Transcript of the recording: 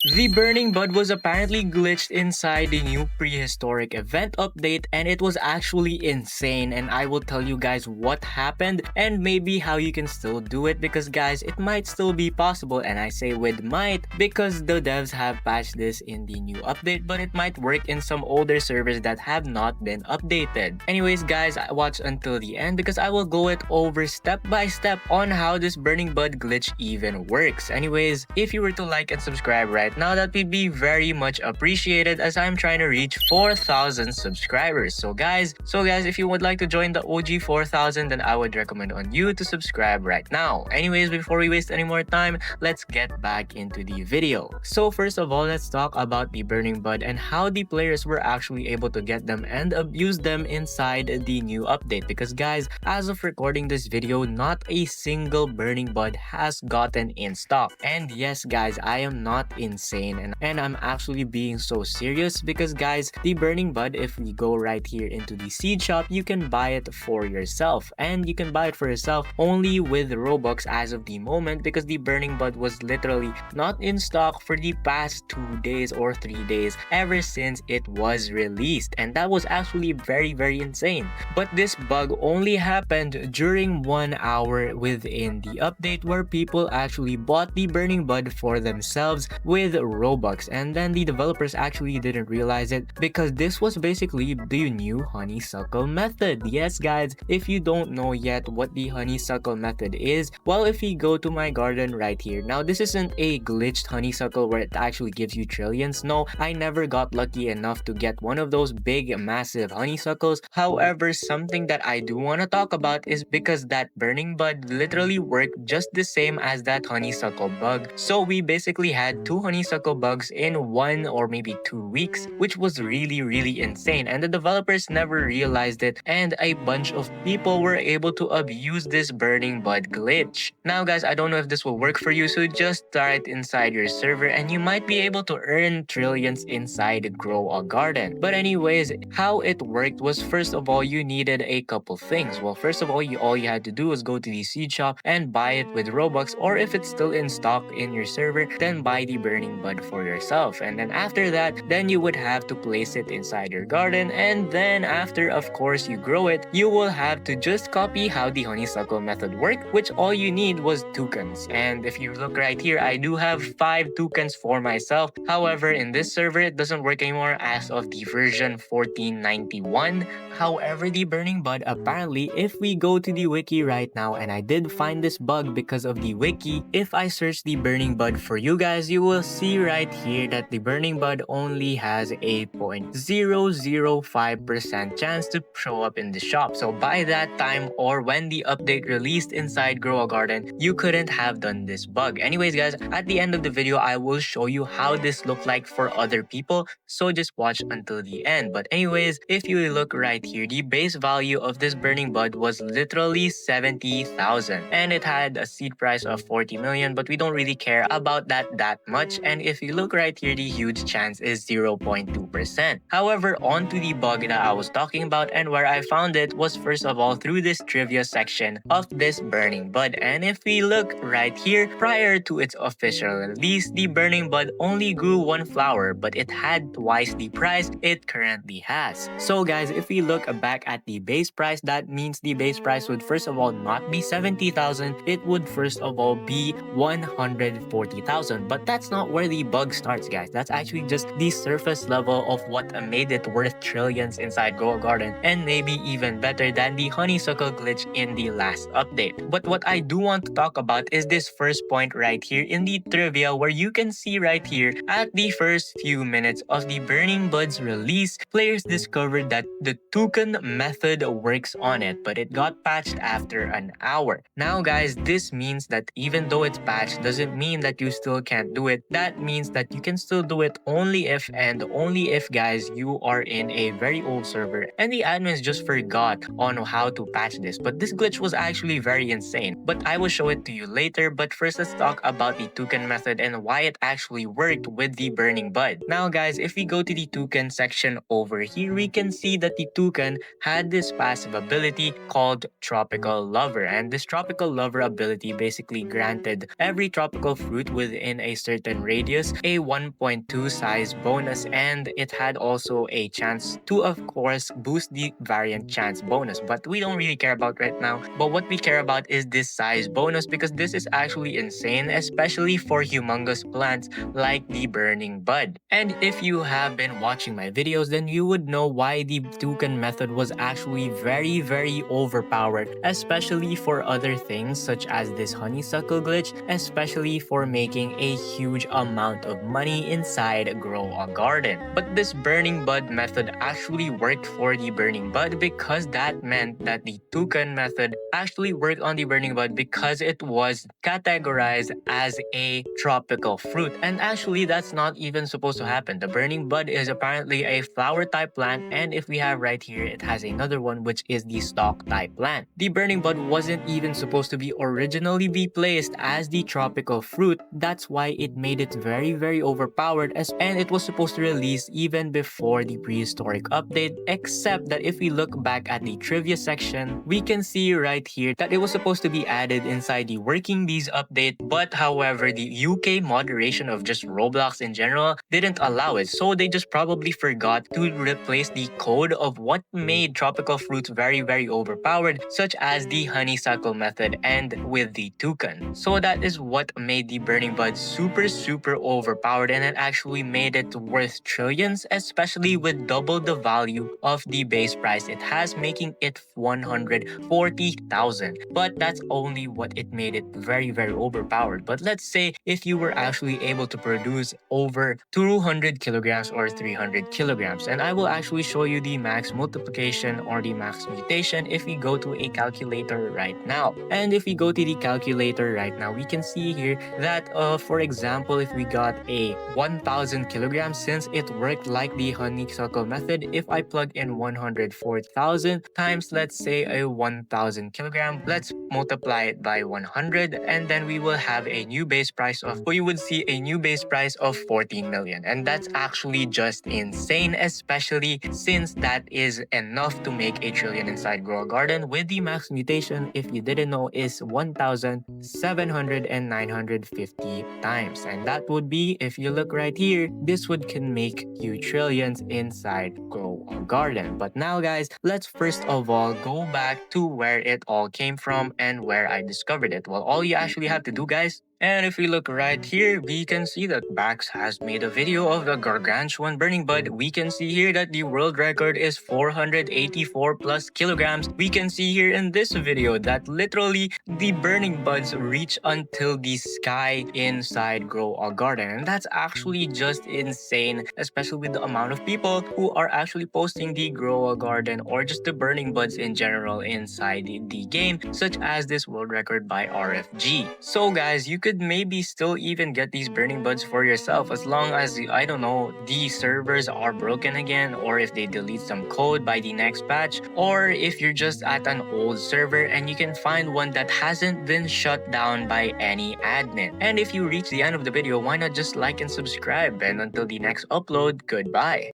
The Burning Bud was apparently glitched inside the new prehistoric event update, and it was actually insane, and I will tell you guys what happened and maybe how you can still do it, because guys, it might still be possible, and I say with might because the devs have patched this in the new update, but it might work in some older servers that have not been updated. Anyways guys, watch until the end because I will go it over step by step on how this Burning Bud glitch even works. Anyways, if you were to like and subscribe right now, that would be very much appreciated as I'm trying to reach 4,000 subscribers. So guys, if you would like to join the OG 4,000, then I would recommend on you to subscribe right now. Anyways, before we waste any more time, let's get back into the video. So first of all, let's talk about the Burning Bud and how the players were actually able to get them and abuse them inside the new update. Because guys, as of recording this video, not a single Burning Bud has gotten in stock. And yes guys, I am not insane, and I'm actually being so serious because guys, the Burning Bud, if we go right here into the seed shop, you can buy it for yourself, and you can buy it for yourself only with Robux as of the moment, because the Burning Bud was literally not in stock for the past 2 days or 3 days ever since it was released, and that was actually very insane. But this bug only happened during 1 hour within the update where people actually bought the Burning Bud for themselves with Robux, and then the developers actually didn't realize it because this was basically the new honeysuckle method. Yes guys, if you don't know yet what the honeysuckle method is, well, if you go to my garden right here, now this isn't a glitched honeysuckle where it actually gives you trillions. No, I never got lucky enough to get one of those big massive honeysuckles. However, something that I do want to talk about is because that Burning Bud literally worked just the same as that honeysuckle bug. So we basically had 2 honeysuckle bugs in 1 or maybe 2 weeks, which was really insane, and the developers never realized it, and a bunch of people were able to abuse this Burning Bud glitch. Now guys, I don't know if this will work for you, so just try it inside your server and you might be able to earn trillions inside Grow a Garden. But anyways, how it worked was, first of all, you needed a couple things. Well, first of all you had to do was go to the seed shop and buy it with Robux, or if it's still in stock in your server, then buy the Burning Bud for yourself. And then after that, then you would have to place it inside your garden, and then after, of course, you grow it, you will have to just copy how the honeysuckle method worked, which all you need was toucans. And if you look right here, I do have 5 toucans for myself. However, in this server, it doesn't work anymore as of the version 1491. However, the Burning Bud, apparently, if we go to the wiki right now, and I did find this bug because of the wiki, if I search the Burning Bud for you guys, you will see right here that the Burning Bud only has a 0.005% chance to show up in the shop. So by that time, or when the update released inside Grow a Garden, you couldn't have done this bug. Anyways guys, at the end of the video, I will show you how this looked like for other people, so just watch until the end. But anyways, if you look right here, the base value of this Burning Bud was literally 70,000, and it had a seed price of 40 million, but we don't really care about that much. And if you look right here, the huge chance is 0.2%. However, on to the bug that I was talking about, and where I found it was first of all through this trivia section of this Burning Bud. And if we look right here, prior to its official release, the Burning Bud only grew 1 flower, but it had twice the price it currently has. So guys, if we look back at the base price, that means the base price would first of all not be 70,000, it would first of all be 140,000. But that's not where the bug starts guys, that's actually just the surface level of what made it worth trillions inside Grow a Garden, and maybe even better than the honeysuckle glitch in the last update. But what I do want to talk about is this first point right here in the trivia, where you can see right here at the first few minutes of the Burning Bud's release, players discovered that the toucan method works on it, but it got patched after an hour. Now guys, this means that even though it's patched doesn't mean that you still can't do it. That means that you can still do it only if, and only if guys, you are in a very old server and the admins just forgot on how to patch this. But this glitch was actually very insane, but I will show it to you later. But first, let's talk about the toucan method and why it actually worked with the Burning Bud. Now guys, if we go to the toucan section over here, we can see that the toucan had this passive ability called Tropical Lover, and this Tropical Lover ability basically granted every tropical fruit within a certain radius, a 1.2 size bonus, and it had also a chance to, of course, boost the variant chance bonus. But we don't really care about right now. But what we care about is this size bonus, because this is actually insane, especially for humongous plants like the burning bud. And if you have been watching my videos, then you would know why the toucan method was actually very overpowered, especially for other things such as this honeysuckle glitch, especially for making a huge amount of money inside Grow a Garden. But this burning bud method actually worked for the burning bud, because that meant that the toucan method actually worked on the burning bud because it was categorized as a tropical fruit. And actually, that's not even supposed to happen. The burning bud is apparently a flower type plant, and if we have right here, it has another one which is the stalk type plant. The burning bud wasn't even supposed to be originally be placed as the tropical fruit. That's why it made it very overpowered, and it was supposed to release even before the prehistoric update, except that if we look back at the trivia section, we can see right here that it was supposed to be added inside the Working Bees update, but however, the UK moderation of just Roblox in general didn't allow it, so they just probably forgot to replace the code of what made tropical fruits very overpowered, such as the honeysuckle method and with the toucan. So that is what made the burning bud super overpowered, and it actually made it worth trillions, especially with double the value of the base price it has, making it 140,000. But that's only what it made it very overpowered. But let's say if you were actually able to produce over 200 kilograms or 300 kilograms, and I will actually show you the max multiplication or the max mutation if we go to a calculator right now. And if we go to the calculator right now, we can see here that for example, if we got a 1000 kilograms, since it worked like the honeysuckle method, if I plug in 104,000 times, let's say, a 1000 kilogram, let's multiply it by 100, and then we will have a new base price of, we would see a new base price of 14 million. And that's actually just insane, especially since that is enough to make a trillion inside Grow a Garden, with the max mutation, if you didn't know, is 1,700 and 950 times. And that would be, if you look right here, this would can make you trillions inside Grow a Garden. But now guys, let's first of all go back to where it all came from and where I discovered it. Well, all you actually have to do, guys, and if we look right here, we can see that Bax has made a video of the gargantuan burning bud. We can see here that the world record is 484 plus kilograms. We can see here in this video that literally the burning buds reach until the sky inside Grow a Garden. And that's actually just insane, especially with the amount of people who are actually posting the Grow a Garden or just the burning buds in general inside the game, such as this world record by RFG. So guys, you could maybe still even get these burning buds for yourself, as long as, I don't know, the servers are broken again, or if they delete some code by the next patch, or if you're just at an old server and you can find one that hasn't been shut down by any admin. And if you reach the end of the video, why not just like and subscribe, and until the next upload, goodbye.